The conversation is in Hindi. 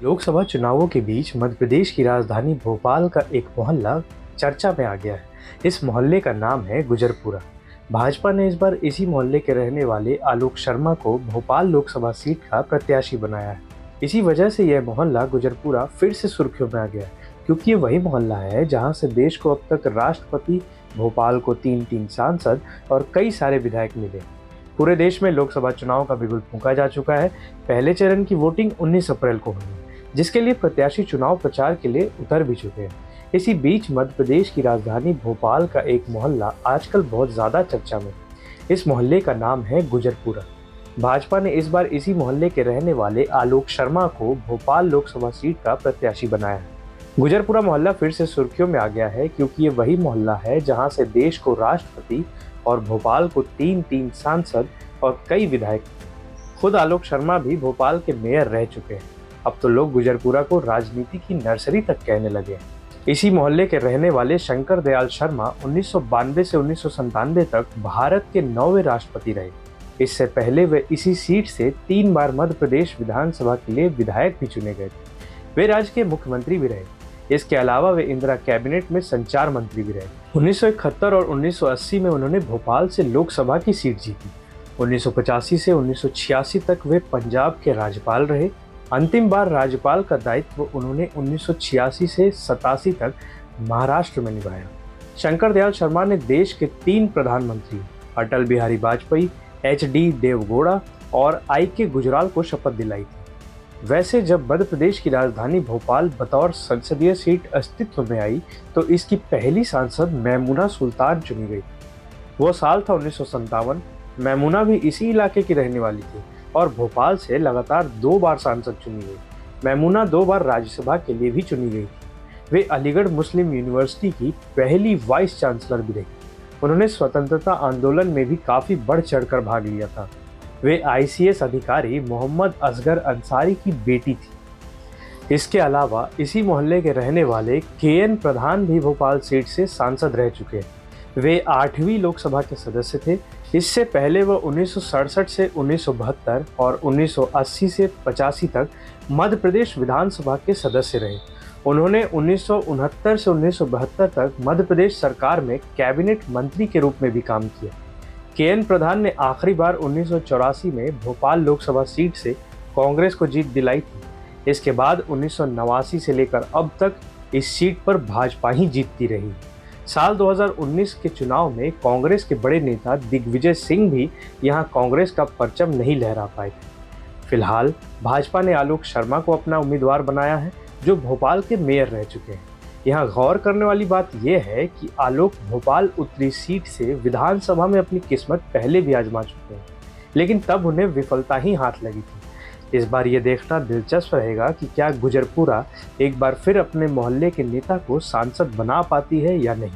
लोकसभा चुनावों के बीच मध्य प्रदेश की राजधानी भोपाल का एक मोहल्ला चर्चा में आ गया है। इस मोहल्ले का नाम है गुजरपुरा। भाजपा ने इस बार इसी मोहल्ले के रहने वाले आलोक शर्मा को भोपाल लोकसभा सीट का प्रत्याशी बनाया है। इसी वजह से यह मोहल्ला गुजरपुरा फिर से सुर्खियों में आ गया है, क्योंकि ये वही मोहल्ला है जहां से देश को अब तक राष्ट्रपति, भोपाल को 3-3 सांसद और कई सारे विधायक मिले। पूरे देश में लोकसभा चुनाव का बिगुल फूंका जा चुका है। पहले चरण की वोटिंग 19 अप्रैल को होनी है, जिसके लिए प्रत्याशी चुनाव प्रचार के लिए उतर भी चुके हैं। इसी बीच मध्य प्रदेश की राजधानी भोपाल का एक मोहल्ला आजकल बहुत ज्यादा चर्चा में। इस मोहल्ले का नाम है गुजरपुरा। भाजपा ने इस बार इसी मोहल्ले के रहने वाले आलोक शर्मा को भोपाल लोकसभा सीट का प्रत्याशी बनाया है। गुजरपुरा मोहल्ला फिर से सुर्खियों में आ गया है, क्योंकि ये वही मोहल्ला है जहां से देश को राष्ट्रपति और भोपाल को 3-3 सांसद और कई विधायक। खुद आलोक शर्मा भी भोपाल के मेयर रह चुके हैं। अब तो लोग गुजरपुरा को राजनीति की नर्सरी तक कहने लगे हैं। इसी मोहल्ले के रहने वाले शंकर दयाल शर्मा 1992 से 1997 तक भारत के 9वें राष्ट्रपति रहे। इससे पहले वे इसी सीट से 3 बार मध्य प्रदेश विधानसभा के लिए विधायक भी चुने गए थे। वे राज्य के मुख्यमंत्री भी रहे। इसके अलावा वे इंदिरा कैबिनेट में संचार मंत्री भी रहे। 1971 और 1980 में उन्होंने भोपाल से लोकसभा की सीट जीती। 1985 से 1986 तक वे पंजाब के राज्यपाल रहे। अंतिम बार राज्यपाल का दायित्व उन्होंने 1986 से 87 तक महाराष्ट्र में निभाया। शंकर दयाल शर्मा ने देश के 3 प्रधानमंत्री अटल बिहारी वाजपेयी, HD देवगौड़ा और IK गुजराल को शपथ दिलाई थी। वैसे जब मध्य प्रदेश की राजधानी भोपाल बतौर संसदीय सीट अस्तित्व में आई, तो इसकी पहली सांसद मैमूना सुल्तान चुनी गई। वो साल था 1957। मैमूना भी इसी इलाके की रहने वाली थी और भोपाल से लगातार 2 बार सांसद चुनी गई। मैमूना 2 बार राज्यसभा के लिए भी चुनी गई थी। वे अलीगढ़ मुस्लिम यूनिवर्सिटी की पहली वाइस चांसलर भी रही। उन्होंने स्वतंत्रता आंदोलन में भी काफ़ी बढ़ चढ़कर भाग लिया था। वे ICS अधिकारी मोहम्मद असगर अंसारी की बेटी थी। इसके अलावा इसी मोहल्ले के रहने वाले KN प्रधान भी भोपाल सीट से सांसद रह चुके हैं। वे 8वीं लोकसभा के सदस्य थे। इससे पहले वह 1967 से 1972 और 1980 से 85 तक मध्य प्रदेश विधानसभा के सदस्य रहे। उन्होंने 1969 से 1972 तक मध्य प्रदेश सरकार में कैबिनेट मंत्री के रूप में भी काम किया। KN प्रधान ने आखिरी बार 1984 में भोपाल लोकसभा सीट से कांग्रेस को जीत दिलाई थी। इसके बाद 1989 से लेकर अब तक इस सीट पर भाजपा ही जीतती रही। साल 2019 के चुनाव में कांग्रेस के बड़े नेता दिग्विजय सिंह भी यहां कांग्रेस का परचम नहीं लहरा पाए थे। फिलहाल भाजपा ने आलोक शर्मा को अपना उम्मीदवार बनाया है, जो भोपाल के मेयर रह चुके हैं। यहाँ गौर करने वाली बात यह है कि आलोक भोपाल उत्तरी सीट से विधानसभा में अपनी किस्मत पहले भी आजमा चुके हैं, लेकिन तब उन्हें विफलता ही हाथ लगी थी। इस बार ये देखना दिलचस्प रहेगा कि क्या गुजरपुरा एक बार फिर अपने मोहल्ले के नेता को सांसद बना पाती है या नहीं।